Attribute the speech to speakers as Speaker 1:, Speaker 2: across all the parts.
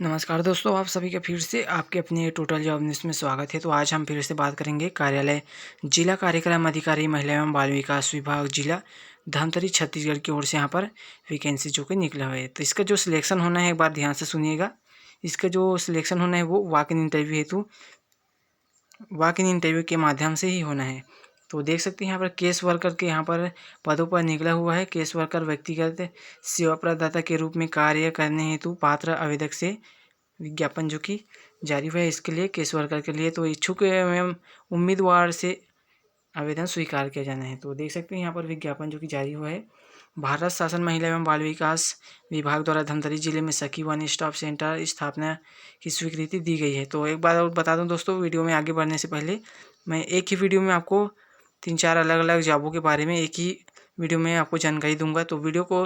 Speaker 1: नमस्कार दोस्तों, आप सभी का फिर से आपके अपने टोटल जॉब न्यूज़ में स्वागत है। तो आज हम फिर से बात करेंगे कार्यालय जिला कार्यक्रम अधिकारी महिला एवं बाल विकास विभाग जिला धमतरी छत्तीसगढ़ की ओर से यहाँ पर वैकेंसी जो कि निकला हुआ है। तो इसका जो सिलेक्शन होना है एक बार ध्यान से सुनिएगा। इसका जो सिलेक्शन होना है वो वॉक इन इंटरव्यू हेतु वॉक इन इंटरव्यू के माध्यम से ही होना है। तो देख सकते हैं यहाँ पर केस वर्कर के यहाँ पर पदों पर निकला हुआ है। केस वर्कर व्यक्तिगत सेवा प्रदाता के रूप में कार्य करने हेतु पात्र आवेदक से विज्ञापन जो कि जारी हुआ है। इसके लिए केस वर्कर के लिए तो इच्छुक एवं उम्मीदवार से आवेदन स्वीकार किया जाना है। तो देख सकते हैं यहाँ पर विज्ञापन जो कि जारी हुआ है। भारत शासन महिला एवं बाल विकास विभाग द्वारा धमतरी जिले में सखी वन स्टॉप सेंटर स्थापना की स्वीकृति दी गई है। तो एक बार और बता दूं दोस्तों, वीडियो में आगे बढ़ने से पहले मैं एक ही वीडियो में आपको 3-4 अलग अलग जॉबों के बारे में एक ही वीडियो में आपको जानकारी दूंगा। तो वीडियो को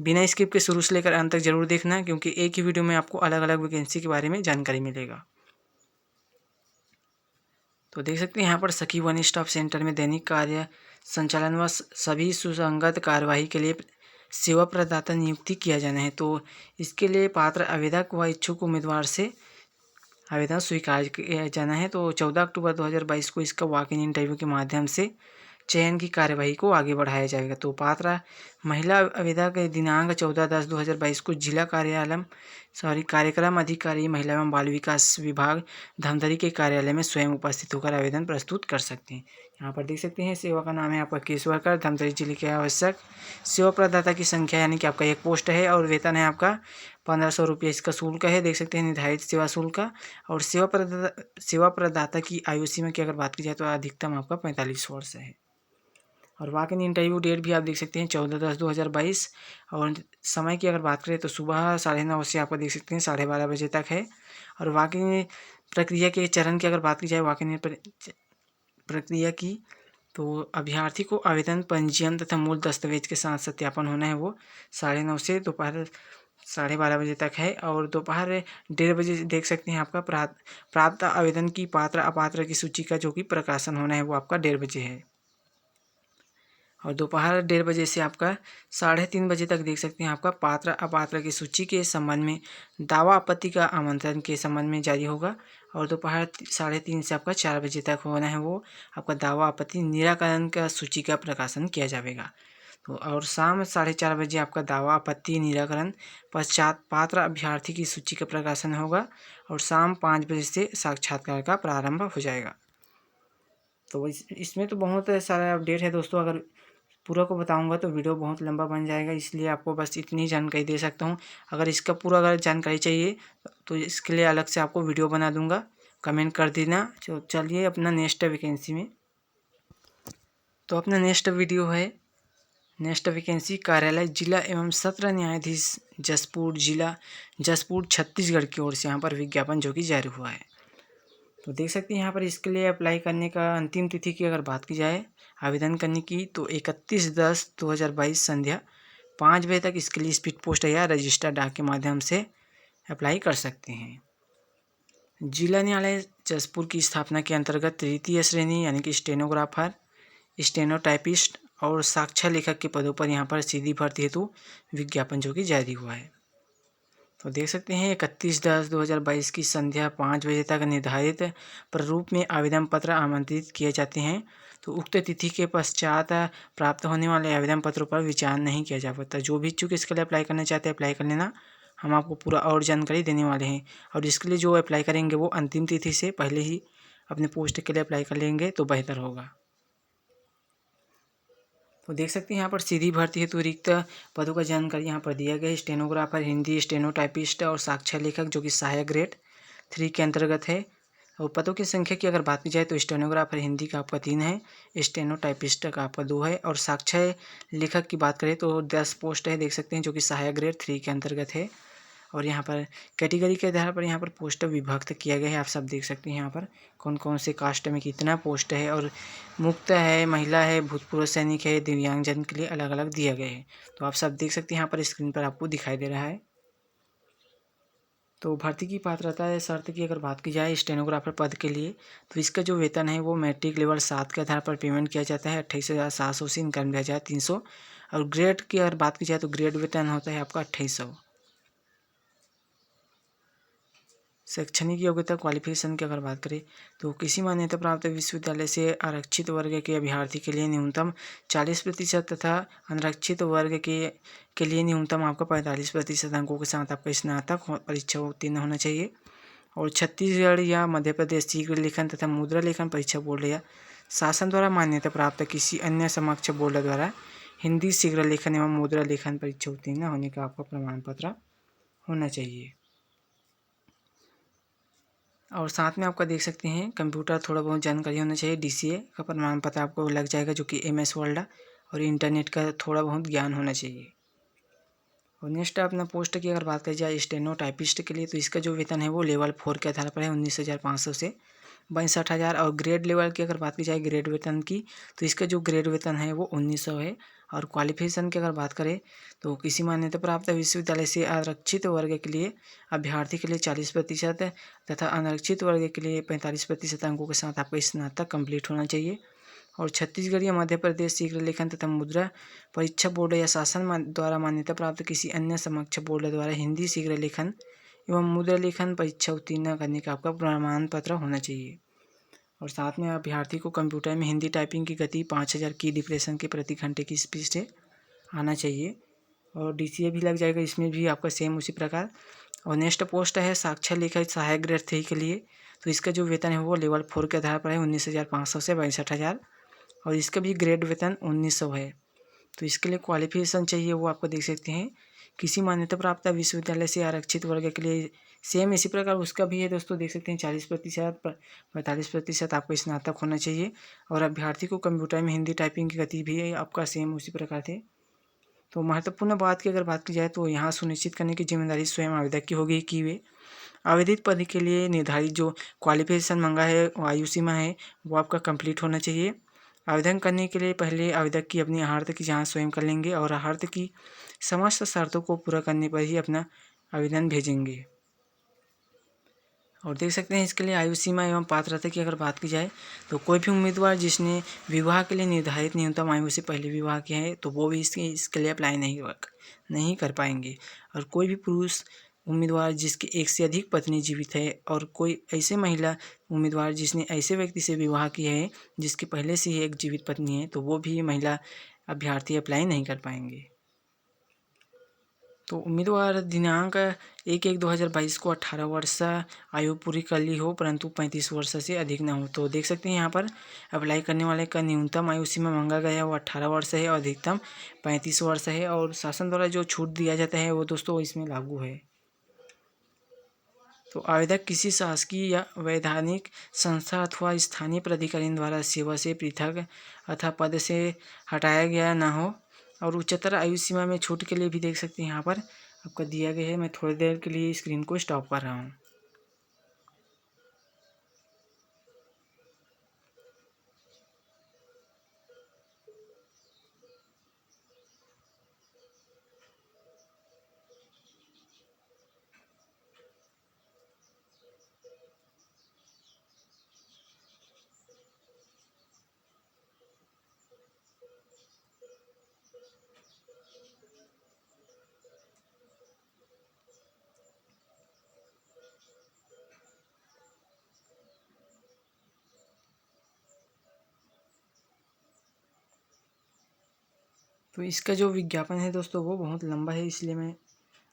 Speaker 1: बिना स्किप के शुरू से लेकर अंत तक जरूर देखना, क्योंकि एक ही वीडियो में आपको अलग अलग वैकेंसी के बारे में जानकारी मिलेगा। तो देख सकते हैं यहाँ पर सखी वन स्टॉप सेंटर में दैनिक कार्य संचालन व सभी सुसंगत कार्यवाही के लिए सेवा प्रदाता नियुक्ति किया जाना है। तो इसके लिए पात्र आवेदक व इच्छुक उम्मीदवार से आवेदन स्वीकार किया जाना है। तो 14 अक्टूबर 2022 को इसका वॉक इन इंटरव्यू के माध्यम से चयन की कार्यवाही को आगे बढ़ाया जाएगा। तो पात्र महिला आवेदक दिनांक 14/10/2022 को जिला कार्यक्रम अधिकारी महिला एवं बाल विकास विभाग धमतरी के कार्यालय में स्वयं उपस्थित होकर आवेदन प्रस्तुत कर सकते हैं। यहाँ पर देख सकते हैं सेवा का नाम है आपका केस वर्कर। धमतरी जिले के आवश्यक सेवा प्रदाता की संख्या यानी कि आपका एक पोस्ट है और वेतन है आपका 1500 रुपये इसका शुल्क है। देख सकते हैं निर्धारित सेवा शुल्क का। और सेवा प्रदाता की आयु सीमा की अगर बात की जाए तो अधिकतम आपका 45 वर्ष है। और वॉक इन इंटरव्यू डेट भी आप देख सकते हैं 14/10/2022। और समय की अगर बात करें तो सुबह 9:30 से आपको देख सकते हैं 12:30 बजे तक है। और वॉक इन प्रक्रिया के चरण की अगर बात की जाए वॉक इन प्रक्रिया की, तो अभ्यर्थी को आवेदन पंजीयन तथा मूल दस्तावेज के साथ सत्यापन होना है। वो 9:30 से दोपहर 12:30 बजे तक है। और दोपहर 1:30 बजे देख सकते हैं आपका प्राप्त आवेदन की पात्र अपात्र की सूची का जो कि प्रकाशन होना है वो आपका 1:30 बजे है। और दोपहर 1:30 बजे से आपका 3:30 बजे तक देख सकते हैं आपका पात्र अपात्र की सूची के संबंध में दावा आपत्ति का आमंत्रण के संबंध में जारी होगा। और दोपहर 3:30 से आपका 4 बजे तक होना है वो आपका दावा आपत्ति निराकरण का सूची का प्रकाशन किया जाएगा। तो और शाम 4:30 बजे आपका दावा आपत्ति निराकरण पश्चात पात्र अभ्यर्थी की सूची का प्रकाशन होगा। और शाम 5 बजे से साक्षात्कार का प्रारंभ हो जाएगा। तो इसमें तो बहुत सारा अपडेट है दोस्तों। अगर पूरा को बताऊंगा तो वीडियो बहुत लंबा बन जाएगा, इसलिए आपको बस इतनी जानकारी दे सकता हूँ। अगर इसका पूरा अगर जानकारी चाहिए तो इसके लिए अलग से आपको वीडियो बना दूंगा, कमेंट कर देना। चलिए अपना नेक्स्ट वैकेंसी में, तो अपना नेक्स्ट वीडियो है नेक्स्ट वैकेंसी कार्यालय जिला एवं सत्र न्यायाधीश जसपुर जिला जसपुर छत्तीसगढ़ की ओर से यहाँ पर विज्ञापन जो कि जारी हुआ है। तो देख सकते हैं यहाँ पर इसके लिए अप्लाई करने का अंतिम तिथि की अगर बात की जाए आवेदन करने की, तो 31/10/2022 संध्या 5 बजे तक इसके लिए स्पीड पोस्ट या रजिस्टर डाक के माध्यम से अप्लाई कर सकते हैं। जिला न्यायालय जसपुर की स्थापना के अंतर्गत तृतीय श्रेणी यानी कि स्टेनोग्राफर, स्टेनोटाइपिस्ट और साक्ष्य लेखक के पदों पर यहाँ पर सीधी भर्ती हेतु विज्ञापन जो कि जारी हुआ है। तो देख सकते हैं 31/10/2022 की संध्या 5 बजे तक निर्धारित प्रारूप में आवेदन पत्र आमंत्रित किए जाते हैं। तो उक्त तिथि के पश्चात प्राप्त होने वाले आवेदन पत्रों पर विचार नहीं किया जा पाता। जो भी इच्छुक इसके लिए अप्लाई करना चाहते हैं अप्लाई कर लेना, हम आपको पूरा और जानकारी देने वाले हैं। और इसके लिए जो अप्लाई करेंगे वो अंतिम तिथि से पहले ही अपने पोस्ट के लिए अप्लाई कर लेंगे तो बेहतर होगा। तो देख सकते हैं यहाँ पर सीधी भर्ती हेतु रिक्त पदों का जानकारी यहाँ पर दिया गया है। स्टेनोग्राफर हिंदी, स्टेनोटाइपिस्ट और साक्ष्य लेखक जो कि सहायक ग्रेड 3 के अंतर्गत है। और पदों की संख्या की अगर बात की जाए तो स्टेनोग्राफर हिंदी का आपका 3 है, स्टेनोटाइपिस्ट का आपका 2 है। और साक्ष्य लेखक की बात करें तो 10 पोस्ट है, देख सकते हैं, जो कि सहायक ग्रेड 3 के अंतर्गत है। और यहाँ पर कैटेगरी के आधार पर यहाँ पर पोस्ट विभक्त किया गया है। आप सब देख सकते हैं यहाँ पर कौन कौन से कास्ट में कितना पोस्ट है। और मुक्त है, महिला है, भूतपूर्व सैनिक है, दिव्यांगजन के लिए अलग अलग दिया गया है। तो आप सब देख सकते हैं यहाँ पर स्क्रीन पर आपको दिखाई दे रहा है। तो भर्ती की पात्रता है शर्त की अगर बात की जाए स्टेनोग्राफर पद के लिए, तो इसका जो वेतन है वो मैट्रिक लेवल 7 के आधार पर पेमेंट किया जाता है 28,700 से 91,300। और ग्रेड की अगर बात की जाए तो ग्रेड वेतन होता है आपका 2800। शैक्षणिक योग्यता क्वालिफिकेशन की अगर बात करें तो किसी मान्यता प्राप्त विश्वविद्यालय से आरक्षित वर्ग के अभ्यर्थी के लिए न्यूनतम 40% तथा अनारक्षित वर्ग के लिए न्यूनतम आपका 45% अंकों के साथ आपका स्नातक परीक्षा उत्तीर्ण होना चाहिए। और छत्तीसगढ़ या मध्य प्रदेश शीघ्र लेखन तथा मुद्रा लेखन परीक्षा बोर्ड या शासन द्वारा मान्यता प्राप्त किसी अन्य समकक्ष बोर्ड द्वारा हिंदी शीघ्र लेखन एवं मुद्रा लेखन परीक्षा उत्तीर्ण होने का आपका प्रमाण पत्र होना चाहिए। और साथ में आपका देख सकते हैं कंप्यूटर थोड़ा बहुत जानकारी होना चाहिए। DCA का प्रमाण पत्र आपको लग जाएगा जो कि MS वर्ल्ड और इंटरनेट का थोड़ा बहुत ज्ञान होना चाहिए। और नेक्स्ट अपना पोस्ट की अगर बात करी जाए स्टेनो टाइपिस्ट के लिए तो इसका जो वेतन है वो लेवल 4 के आधार पर है 19,500 से 62,000। और ग्रेड लेवल की अगर बात की जाए ग्रेड वेतन की तो इसका जो ग्रेड वेतन है वो 1900 है। और क्वालिफिकेशन की अगर बात करें तो किसी मान्यता प्राप्त विश्वविद्यालय से आरक्षित वर्ग के लिए अभ्यर्थी के लिए 40% तथा अनारक्षित वर्ग के लिए 45% अंकों के साथ आपका स्नातक कंप्लीट होना चाहिए। और छत्तीसगढ़ या मध्य प्रदेश शीघ्र लेखन तथा मुद्रा परीक्षा बोर्ड या शासन द्वारा मान्यता प्राप्त किसी अन्य समकक्ष बोर्ड द्वारा हिंदी शीघ्र लेखन एवं मुद्रा लेखन परीक्षा उत्तीर्ण करने का आपका प्रमाण पत्र होना चाहिए। और साथ में अभ्यर्थी को कंप्यूटर में हिंदी टाइपिंग की गति 5000 की डिप्रेशन के प्रति घंटे की स्पीड से आना चाहिए। और DCA भी लग जाएगा, इसमें भी आपका सेम उसी प्रकार। और नेक्स्ट पोस्ट है साक्षर लेखा सहायक ग्रेड 3 के लिए तो इसका जो वेतन है वो लेवल 4 के आधार पर है 19,500 से 62,000। और इसका भी ग्रेड वेतन 1900 है। तो इसके लिए क्वालिफिकेशन चाहिए वो आपको देख सकते हैं किसी मान्यता प्राप्त विश्वविद्यालय से आरक्षित वर्ग के लिए सेम इसी प्रकार उसका भी है दोस्तों, देख सकते हैं 40% 45% आपको स्नातक होना चाहिए। और अभ्यर्थी को कंप्यूटर में हिंदी टाइपिंग की गति भी आपका सेम उसी प्रकार थे। तो महत्वपूर्ण बात की अगर बात की जाए तो यहाँ सुनिश्चित करने की जिम्मेदारी स्वयं आवेदक की होगी कि वे आवेदित पद के लिए निर्धारित जो क्वालिफिकेशन मांगा है आयु सीमा है वो आपका कंप्लीट होना चाहिए। आवेदन करने के लिए पहले आवेदक की अपनी अर्हता की जांच स्वयं कर लेंगे और अर्हता की समस्त शर्तों को पूरा करने पर ही अपना आवेदन भेजेंगे। और देख सकते हैं इसके लिए आयु सीमा एवं पात्रता की अगर बात की जाए तो कोई भी उम्मीदवार जिसने विवाह के लिए निर्धारित न्यूनतम आयु से पहले विवाह किया है तो वो भी इसके लिए अप्लाई नहीं कर पाएंगे। और कोई भी पुरुष उम्मीदवार जिसकी एक से अधिक पत्नी जीवित है और कोई ऐसे महिला उम्मीदवार जिसने ऐसे व्यक्ति से विवाह किया है जिसकी पहले से ही एक जीवित पत्नी है तो वो भी महिला अभ्यर्थी अप्लाई नहीं कर पाएंगे। तो उम्मीदवार दिनांक 1/1/2022 को 18 वर्ष आयु पूरी कर ली हो परंतु 35 वर्ष से अधिक न हो। तो देख सकते हैं यहाँ पर अप्लाई करने वाले का न्यूनतम आयु सीमा मांगा गया है वो 18 वर्ष है और अधिकतम 35 वर्ष है। और शासन द्वारा जो छूट दिया जाता है वो दोस्तों इसमें लागू है। तो आवेदक किसी शासकीय या वैधानिक संस्था अथवा स्थानीय प्राधिकरण द्वारा सेवा से पृथक अथवा पद से हटाया गया ना हो। और उच्चतर आयु सीमा में छूट के लिए भी देख सकते हैं यहाँ पर आपका दिया गया है। मैं थोड़ी देर के लिए स्क्रीन को स्टॉप कर रहा हूँ। तो इसका जो विज्ञापन है दोस्तों वो बहुत लंबा है इसलिए मैं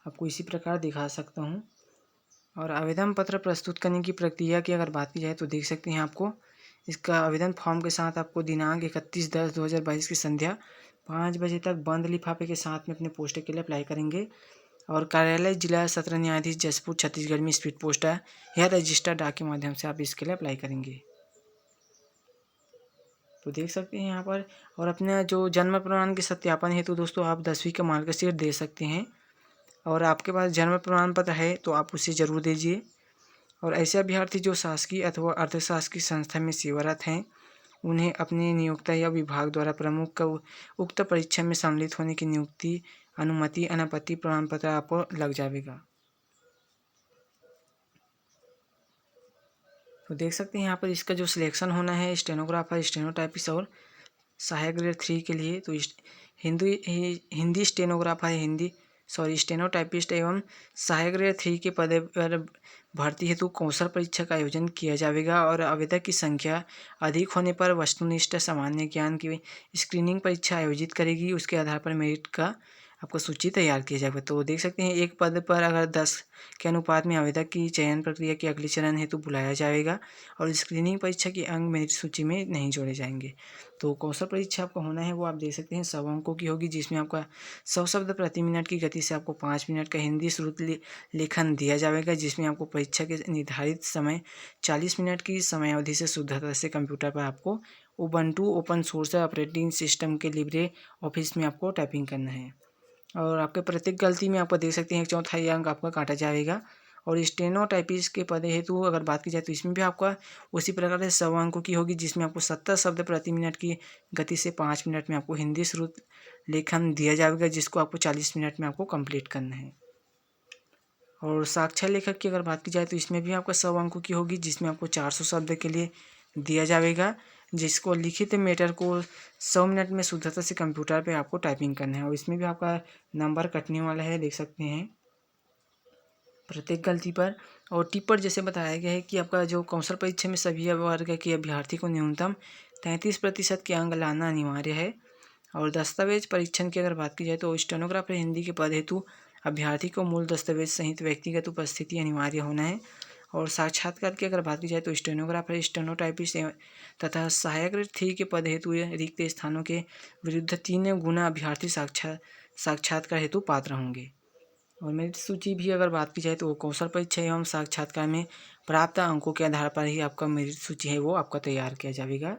Speaker 1: आपको इसी प्रकार दिखा सकता हूँ। और आवेदन पत्र प्रस्तुत करने की प्रक्रिया की अगर बात की जाए तो देख सकते हैं आपको इसका आवेदन फॉर्म के साथ आपको दिनांक 31/10/2022 की संध्या 5 बजे तक बंद लिफाफे के साथ में अपने पोस्ट के लिए अप्लाई करेंगे। और कार्यालय जिला सत्र न्यायाधीश जसपुर छत्तीसगढ़ में स्पीड पोस्ट है या रजिस्टर्ड डाक के माध्यम से आप इसके लिए अप्लाई करेंगे। तो देख सकते हैं यहाँ पर। और अपना जो जन्म प्रमाण के सत्यापन हेतु दोस्तों आप 10वीं का मार्कशीट दे सकते हैं। और आपके पास जन्म प्रमाण पत्र है तो आप उसे जरूर दीजिए। और ऐसे अभ्यर्थी जो शासकीय अथवा अर्धशासकीय संस्था में सेवारत हैं उन्हें अपने नियोक्ता या विभाग द्वारा प्रमुख का उक्त परीक्षा में सम्मिलित होने की नियुक्ति अनुमति अनापत्ति प्रमाण पत्र आपको लग जाएगा। तो देख सकते हैं यहाँ पर इसका जो सिलेक्शन होना है स्टेनोग्राफर स्टेनोटाइपिस्ट और सहायक ग्रेड 3 के लिए तो हिंदी स्टेनोग्राफर है हिंदी स्टेनोटाइपिस्ट एवं सहायक ग्रेड 3 के पद पर भर्ती हेतु कौशल परीक्षा का आयोजन किया जाएगा और आवेदक की संख्या अधिक होने पर वस्तुनिष्ठ सामान्य ज्ञान की स्क्रीनिंग परीक्षा आयोजित करेगी। उसके आधार पर मेरिट का आपको सूची तैयार किया जाएगा। तो देख सकते हैं एक पद पर अगर 10 के अनुपात में आवेदक की चयन प्रक्रिया के अगले चरण हेतु बुलाया जाएगा और स्क्रीनिंग परीक्षा के अंक मेरिट सूची में नहीं जोड़े जाएंगे। तो कौशल परीक्षा आपका होना है वो आप देख सकते हैं 100 अंकों की होगी, जिसमें आपका 100 शब्द प्रति मिनट की गति से आपको 5 मिनट का हिंदी श्रुत लेखन दिया जाएगा, जिसमें आपको परीक्षा के निर्धारित समय 40 मिनट की समयावधि से शुद्धता से कंप्यूटर पर आपको Ubuntu open source operating system के लिब्रे ऑफिस में आपको टाइपिंग करना है। और आपके प्रत्येक गलती में आपको देख सकते हैं 1/4 अंक आपका काटा जाएगा। और स्टेनोटाइपिस्ट के पद हेतु अगर बात की जाए तो इसमें भी आपका उसी प्रकार से 100 अंकों की होगी, जिसमें आपको 70 शब्द प्रति मिनट की गति से 5 मिनट में आपको हिंदी श्रुत लेखन दिया जाएगा, जिसको आपको 40 मिनट में आपको कंप्लीट करना है। और साक्षर लेखक की अगर बात की जाए तो इसमें भी आपका 100 अंकों की होगी, जिसमें आपको 400 शब्द के लिए दिया जाएगा, जिसको लिखित मैटर को 100 मिनट में शुद्धता से कंप्यूटर पे आपको टाइपिंग करना है। और इसमें भी आपका नंबर कटने वाला है, देख सकते हैं प्रत्येक गलती पर। और टिप पर जैसे बताया गया है कि आपका जो कौशल परीक्षा में सभी वर्ग के अभ्यर्थी को न्यूनतम 33% के अंक लाना अनिवार्य है। और दस्तावेज परीक्षण की अगर बात की जाए तो स्टेनोग्राफर हिंदी के पद हेतु अभ्यर्थी को मूल दस्तावेज सहित व्यक्तिगत उपस्थिति अनिवार्य होना है। और साक्षात्कार की अगर बात की जाए तो स्टेनोग्राफर स्टेनोटाइपिस्ट तथा सहायक ग्रेड 3 के पद हेतु रिक्त स्थानों के विरुद्ध 3 गुना अभ्यर्थी साक्षात्कार हेतु पात्र होंगे। और मेरिट सूची भी अगर बात की जाए तो कौशल परीक्षा एवं साक्षात्कार में प्राप्त अंकों के आधार पर ही आपका मेरिट सूची है वो आपका तैयार किया जाएगा।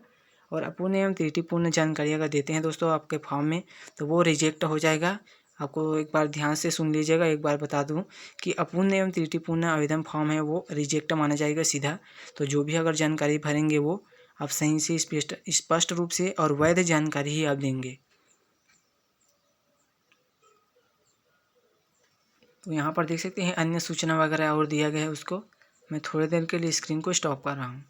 Speaker 1: और अपूर्ण एवं त्रुटिपूर्ण जानकारी अगर देते हैं दोस्तों आपके फॉर्म में तो वो रिजेक्ट हो जाएगा। आपको एक बार ध्यान से सुन लीजिएगा, एक बार बता दूं कि अपूर्ण एवं त्रुटिपूर्ण आवेदन फॉर्म है वो रिजेक्ट माना जाएगा सीधा। तो जो भी अगर जानकारी भरेंगे वो आप सही से स्पष्ट रूप से और वैध जानकारी ही आप देंगे। तो यहाँ पर देख सकते हैं अन्य सूचना वगैरह और दिया गया है, उसको मैं थोड़ी देर के लिए स्क्रीन को स्टॉप कर रहा हूँ।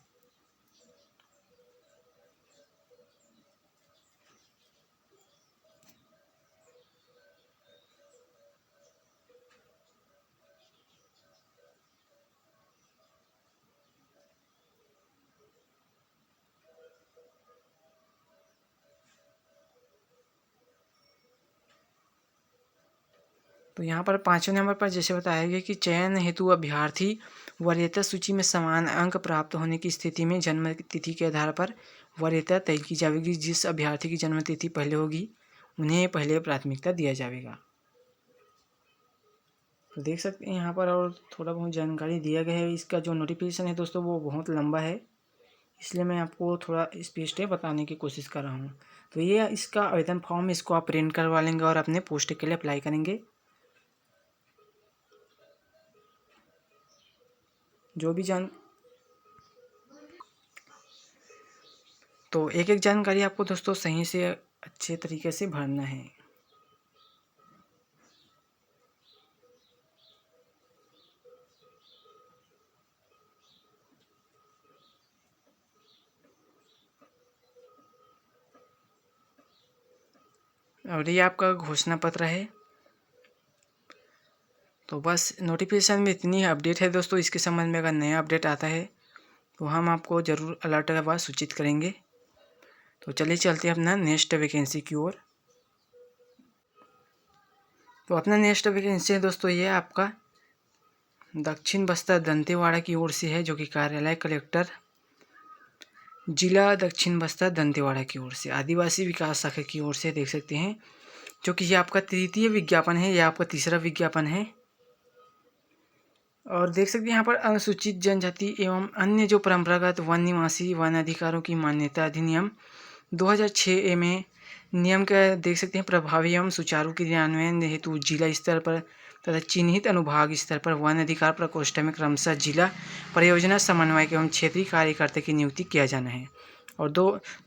Speaker 1: तो यहाँ पर 5वें नंबर पर जैसे बताया गया कि चयन हेतु अभ्यर्थी वरीयता सूची में समान अंक प्राप्त होने की स्थिति में जन्म तिथि के आधार पर वरीयता तय की जाएगी। जिस अभ्यर्थी की जन्म तिथि पहले होगी उन्हें पहले प्राथमिकता दिया जाएगा। तो देख सकते हैं यहाँ पर और थोड़ा बहुत जानकारी दिया गया है। इसका जो नोटिफिकेशन है दोस्तों वो बहुत लंबा है, इसलिए मैं आपको थोड़ा स्पष्ट बताने की कोशिश कर रहा हूँ। तो ये इसका आवेदन फॉर्म इसको आप प्रिंट करवा लेंगे और अपने पोस्ट के लिए अप्लाई करेंगे। जो भी तो एक एक जानकारी आपको दोस्तों सही से अच्छे तरीके से भरना है। और ये आपका घोषणा पत्र है। तो बस नोटिफिकेशन में इतनी अपडेट है दोस्तों। इसके संबंध में अगर नया अपडेट आता है तो हम आपको ज़रूर अलर्ट के बाद सूचित करेंगे। तो चलिए चलते हैं अपना नेक्स्ट वैकेंसी की ओर। तो अपना नेक्स्ट वैकेंसी है दोस्तों ये आपका दक्षिण बस्तर दंतेवाड़ा की ओर से है, जो कि कार्यालय कलेक्टर जिला दक्षिण बस्तर दंतेवाड़ा की ओर से आदिवासी विकास शाखा की ओर से देख सकते हैं, जो कि ये आपका तृतीय विज्ञापन है, यह आपका तीसरा विज्ञापन है। और देख सकते हैं यहाँ पर अनुसूचित जनजाति एवं अन्य जो परंपरागत वन निवासी वन अधिकारों की मान्यता अधिनियम 2006 में नियम का देख सकते हैं प्रभावी एवं सुचारू क्रियान्वयन हेतु जिला स्तर पर तथा चिन्हित अनुभाग स्तर पर वन अधिकार प्रकोष्ठ में क्रमशः जिला परियोजना समन्वयक एवं क्षेत्रीय कार्यकर्ता की नियुक्ति किया जाना है। और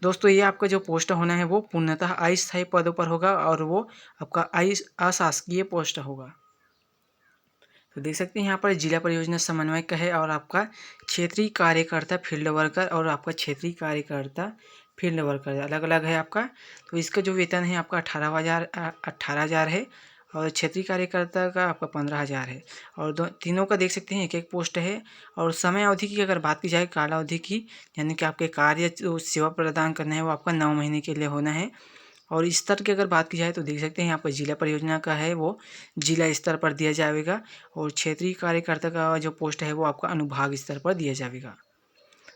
Speaker 1: दोस्तों ये आपका जो पोस्ट होना है वो पूर्णतः अस्थायी पदों पर होगा और वो आपका अशासकीय पोस्ट होगा। तो देख सकते हैं यहाँ पर जिला परियोजना समन्वयक का है और आपका क्षेत्रीय कार्यकर्ता फील्ड वर्कर और आपका क्षेत्रीय कार्यकर्ता फील्ड वर्कर अलग अलग है आपका। तो इसका जो वेतन है आपका 18,000 है और क्षेत्रीय कार्यकर्ता का आपका 15,000 है। और तीनों का देख सकते हैं एक एक पोस्ट है। और समय अवधि की अगर बात की जाए कालावधि की, यानी कि आपके कार्य जो सेवा प्रदान करना है वो आपका 9 महीने के लिए होना है। और स्तर की अगर बात की जाए तो देख सकते हैं आपका जिला परियोजना का है वो जिला स्तर पर दिया जाएगा। और क्षेत्रीय कार्यकर्ता का जो पोस्ट है वो आपका अनुभाग स्तर पर दिया जाएगा।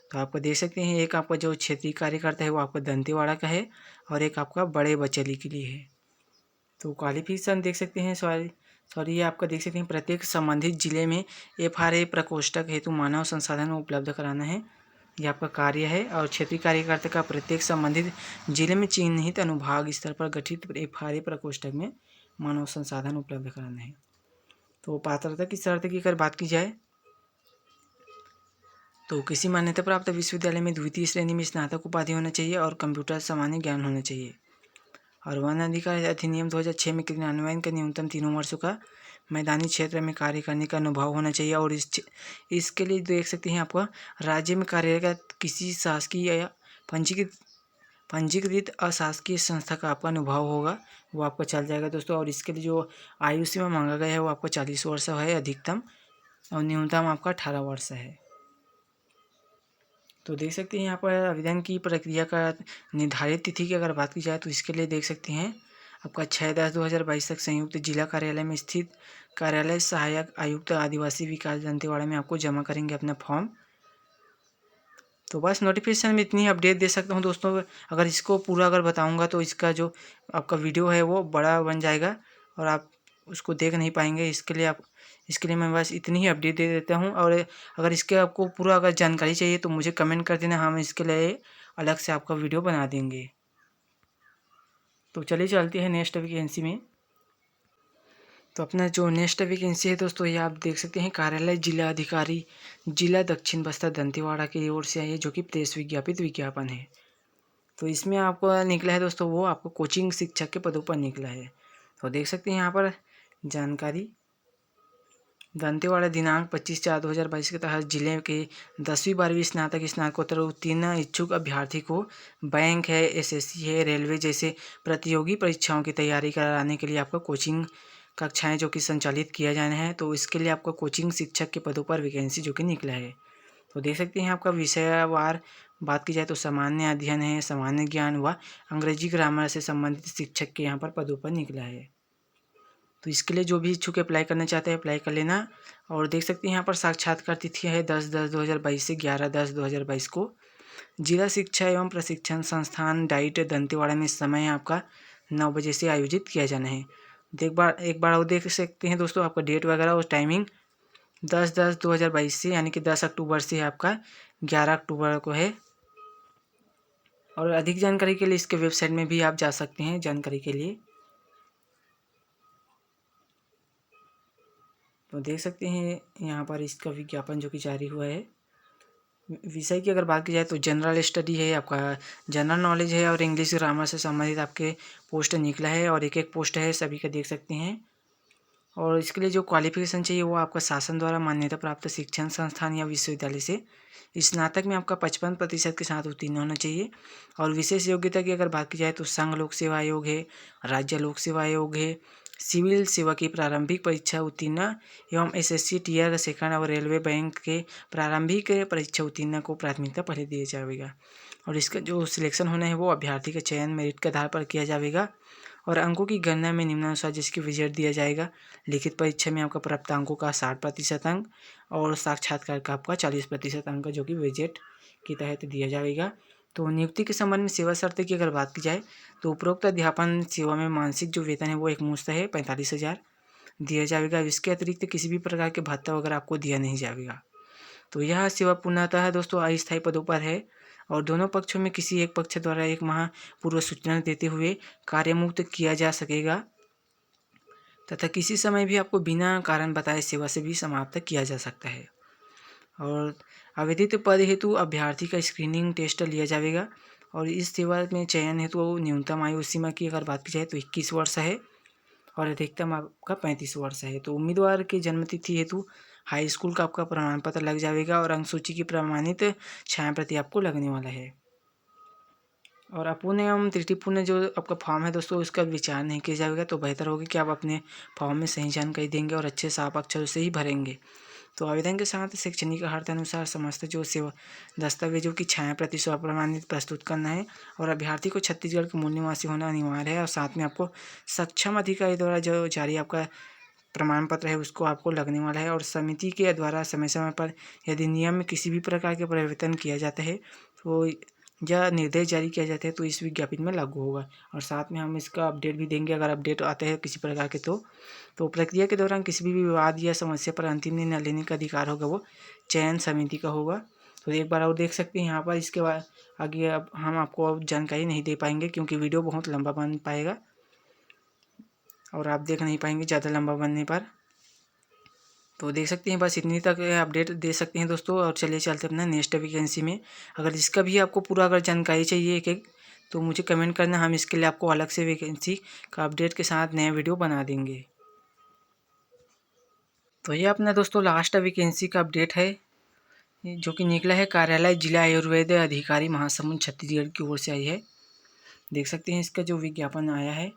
Speaker 1: तो आपको देख सकते हैं एक आपका जो क्षेत्रीय कार्यकर्ता है वो आपका दंतेवाड़ा का है और एक आपका बड़े बचेली के लिए है। तो क्वालिफिकेशन देख सकते हैं सॉरी ये आपका देख सकते हैं प्रत्येक संबंधित जिले में FRA प्रकोष्ठक हेतु मानव संसाधन उपलब्ध कराना है, यह आपका कार्य है। और क्षेत्रीय कार्यकर्ता का प्रत्येक संबंधित जिले में चिन्हित अनुभाग स्तर पर गठित FRA प्रकोष्ठक में मानव संसाधन उपलब्ध कराना है। तो पात्रता की शर्त की अगर बात की जाए तो किसी मान्यता प्राप्त विश्वविद्यालय में द्वितीय श्रेणी में स्नातक उपाधि होना चाहिए और कंप्यूटर सामान्य ज्ञान होना चाहिए। और वन अधिकार अधिनियम 2006 में क्रियान्वयन का न्यूनतम 3 वर्षों का मैदानी क्षेत्र में कार्य करने का अनुभव होना चाहिए। और इसके लिए देख सकते हैं आपका राज्य में कार्यरत किसी शासकीय या पंजीकृत अशासकीय संस्था का आपका अनुभव होगा वो आपका चल जाएगा दोस्तों। और इसके लिए जो आयु सीमा मांगा गया है वो आपका 40 वर्ष है अधिकतम, और न्यूनतम आपका 18 वर्ष है। तो देख सकते हैं यहाँ पर आवेदन की प्रक्रिया का निर्धारित तिथि की अगर बात की जाए तो इसके लिए देख सकते हैं आपका 6/10/2022 तक संयुक्त जिला कार्यालय में स्थित कार्यालय सहायक आयुक्त आदिवासी विकास दंतेवाड़ा में आपको जमा करेंगे अपना फॉर्म। तो बस नोटिफिकेशन में इतनी अपडेट दे सकता हूँ दोस्तों। अगर इसको पूरा अगर बताऊँगा तो इसका जो आपका वीडियो है वो बड़ा बन जाएगा और आप उसको देख नहीं पाएंगे। इसके लिए मैं बस इतनी ही अपडेट दे देता हूँ। और अगर इसके आपको पूरा अगर जानकारी चाहिए तो मुझे कमेंट कर देना, हम इसके लिए अलग से आपका वीडियो बना देंगे। तो चलिए चलते हैं नेक्स्ट वैकेंसी में। तो अपना जो नेक्स्ट वैकेंसी है दोस्तों ये आप देख सकते हैं कार्यालय जिला अधिकारी जिला दक्षिण बस्तर दंतेवाड़ा की ओर से आई है, जो कि प्रेस विज्ञापित विज्ञापन है। तो इसमें आपको निकला है दोस्तों वो आपको कोचिंग शिक्षक के पदों पर निकला है। तो देख सकते हैं यहाँ पर जानकारी दंतेवाड़ा दिनांक 25/4/2022 के तहत जिले के 10वीं 12वीं स्नातक स्नातकोत्तर उत्तीर्ण इच्छुक अभ्यर्थी को बैंक है, SSC है, रेलवे जैसे प्रतियोगी परीक्षाओं की तैयारी कराने के लिए आपका कोचिंग कक्षाएं जो कि संचालित किया जाना है। तो इसके लिए आपका कोचिंग शिक्षक के पदों पर वैकेंसी जो कि निकला है। तो देख सकते हैं आपका विषयवार बात की जाए तो सामान्य अध्ययन है, सामान्य ज्ञान व अंग्रेजी ग्रामर से संबंधित शिक्षक के यहाँ पर पदों पर निकला है। तो इसके लिए जो भी इच्छुक अप्लाई करना चाहते हैं अप्लाई कर लेना। और देख सकते हैं यहाँ पर साक्षात्कार तिथि है 10/10/2022 से 11/10/2022 को जिला शिक्षा एवं प्रशिक्षण संस्थान डाइट दंतेवाड़ा में समय आपका 9 बजे से आयोजित किया जाना है। एक बार और देख सकते हैं दोस्तों आपका डेट वगैरह और टाइमिंग 10/10/2022 से यानी कि 10 अक्टूबर से आपका 11 अक्टूबर को है। और अधिक जानकारी के लिए इसके वेबसाइट में भी आप जा सकते हैं जानकारी के लिए। तो देख सकते हैं यहाँ पर इसका विज्ञापन जो कि जारी हुआ है। विषय की अगर बात की जाए तो जनरल स्टडी है, आपका जनरल नॉलेज है और इंग्लिश ग्रामर से संबंधित आपके पोस्ट निकला है और एक एक पोस्ट है सभी का देख सकते हैं। और इसके लिए जो क्वालिफिकेशन चाहिए वो आपका शासन द्वारा मान्यता प्राप्त शिक्षण संस्थान या विश्वविद्यालय से स्नातक में आपका 55% के साथ उत्तीर्ण होना चाहिए। और विशेष योग्यता की अगर बात की जाए तो संघ लोक सेवा आयोग है, राज्य लोक सेवा आयोग है, सिविल सेवा की प्रारंभिक परीक्षा उत्तीर्ण एवं SSC टीयर सेकंड और रेलवे बैंक के प्रारंभिक परीक्षा उत्तीर्ण को प्राथमिकता पहले दिया जाएगा। और इसका जो सिलेक्शन होना है वो अभ्यर्थी का चयन मेरिट के आधार पर किया जाएगा और अंकों की गणना में निम्नानुसार जिसकी विजेट दिया जाएगा। लिखित परीक्षा में आपका प्राप्त अंकों का 60% अंक और साक्षात्कार का आपका 40% अंक जो कि विजेट के तहत दिया जाएगा। तो नियुक्ति के संबंध में सेवा शर्त की अगर बात की जाए तो उपरोक्त अध्यापन सेवा में मानसिक जो वेतन है वो एक मुश्त है 45,000 दिया जाएगा। इसके अतिरिक्त किसी भी प्रकार के भत्ता वगैरह आपको दिया नहीं जाएगा। तो यह सेवा पूर्णतः दोस्तों अस्थायी पदों पर है और दोनों पक्षों में किसी एक पक्ष द्वारा 1 माह पूर्व सूचना देते हुए कार्यमुक्त किया जा सकेगा तथा किसी समय भी आपको बिना कारण बताए सेवा से भी समाप्त किया जा सकता है। और आवेदित पद हेतु अभ्यर्थी का स्क्रीनिंग टेस्ट लिया जाएगा और इस सेवा में चयन हेतु न्यूनतम आयु सीमा की अगर बात की जाए तो 21 वर्ष है और अधिकतम आपका 35 वर्ष है। तो उम्मीदवार की जन्मतिथि हेतु हाई स्कूल का आपका प्रमाण पत्र लग जाएगा और अंक सूची की प्रमाणित छायाप्रति आपको लगने वाला है। और अपूर्ण एवं त्रुटिपूर्ण जो आपका फॉर्म है दोस्तों, उसका विचार नहीं किया जाएगा। तो बेहतर होगा कि आप अपने फॉर्म में सही जानकारी देंगे और अच्छे साफ अक्षरों से ही भरेंगे। तो आवेदन के साथ शैक्षणिक अर्हता अनुसार समस्त जो सेवा दस्तावेजों की छायाप्रति स्वप्रमाणित प्रस्तुत करना है और अभ्यर्थी को छत्तीसगढ़ के मूल निवासी होना अनिवार्य है। और साथ में आपको सक्षम अधिकारी द्वारा जो जारी आपका प्रमाण पत्र है उसको आपको लगने वाला है। और समिति के द्वारा समय समय पर यदि नियम में किसी भी प्रकार के परिवर्तन किया जाता है तो या निर्देश जारी किया जाता है तो इस विज्ञापन में लागू होगा। और साथ में हम इसका अपडेट भी देंगे अगर अपडेट आते हैं किसी प्रकार के। तो प्रक्रिया के दौरान किसी भी विवाद या समस्या पर अंतिम निर्णय लेने का अधिकार होगा वो चयन समिति का होगा। तो एक बार और देख सकते हैं यहाँ पर। इसके बाद आगे अब हम आपको अब जानकारी नहीं दे पाएंगे क्योंकि वीडियो बहुत लंबा बन पाएगा और आप देख नहीं पाएंगे ज़्यादा लंबा बनने पर। तो देख सकते हैं बस इतनी तक अपडेट दे सकते हैं दोस्तों। और चलिए चलते अपना नेक्स्ट वैकेंसी में। अगर इसका भी आपको पूरा अगर जानकारी चाहिए एक एक तो मुझे कमेंट करना, हम इसके लिए आपको अलग से वैकेंसी का अपडेट के साथ नया वीडियो बना देंगे। तो ये अपना दोस्तों लास्ट वैकेंसी का अपडेट है जो कि निकला है कार्यालय जिला आयुर्वेद अधिकारी महासमुंद छत्तीसगढ़ की ओर से आई है। देख सकते हैं इसका जो विज्ञापन आया है,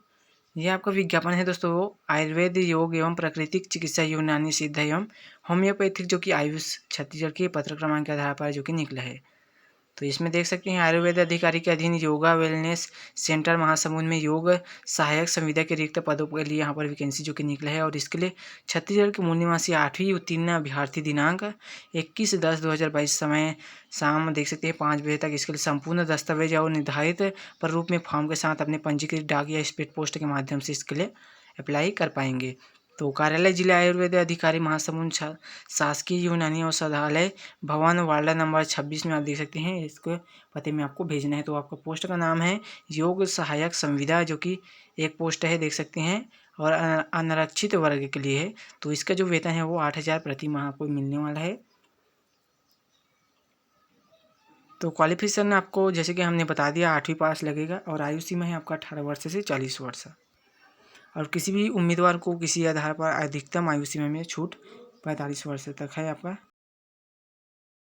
Speaker 1: यह आपका विज्ञापन है दोस्तों आयुर्वेद योग एवं प्राकृतिक चिकित्सा यूनानी सिद्ध एवं होम्योपैथिक जो कि आयुष छत्तीसगढ़ के पत्र क्रमांक के आधार पर जो कि निकला है। तो इसमें देख सकते हैं आयुर्वेद अधिकारी के अधीन योगा वेलनेस सेंटर महासमुंद में योग सहायक संविदा के रिक्त पदों के लिए यहाँ पर वैकेंसी जो कि निकला है। और इसके लिए छत्तीसगढ़ के मूल निवासी 8वीं उत्तीर्ण अभ्यर्थी दिनांक 21/10/2022 समय शाम देख सकते हैं 5 बजे तक इसके लिए संपूर्ण दस्तावेज और निर्धारित प्रारूप में फॉर्म के साथ अपने पंजीकृत डाक या स्पीड पोस्ट के माध्यम से इसके लिए अप्लाई कर पाएंगे। तो कार्यालय जिला आयुर्वेद अधिकारी महासमुंद शासकीय यूनानी औषधालय भवन वार्ड नंबर 26 में आप देख सकते हैं। इसको पते में आपको भेजना है। तो आपका पोस्ट का नाम है योग सहायक संविदा जो कि एक पोस्ट है देख सकते हैं और अनारक्षित वर्ग के लिए है। तो इसका जो वेतन है वो 8,000 प्रति माह आपको मिलने वाला है। तो क्वालिफिकेशन आपको जैसे कि हमने बता दिया 8वीं पास लगेगा और आयु सीमा है आपका 18 वर्ष से 40 वर्ष। और किसी भी उम्मीदवार को किसी आधार पर अधिकतम आयु सीमा में छूट 45 वर्ष तक है आपका।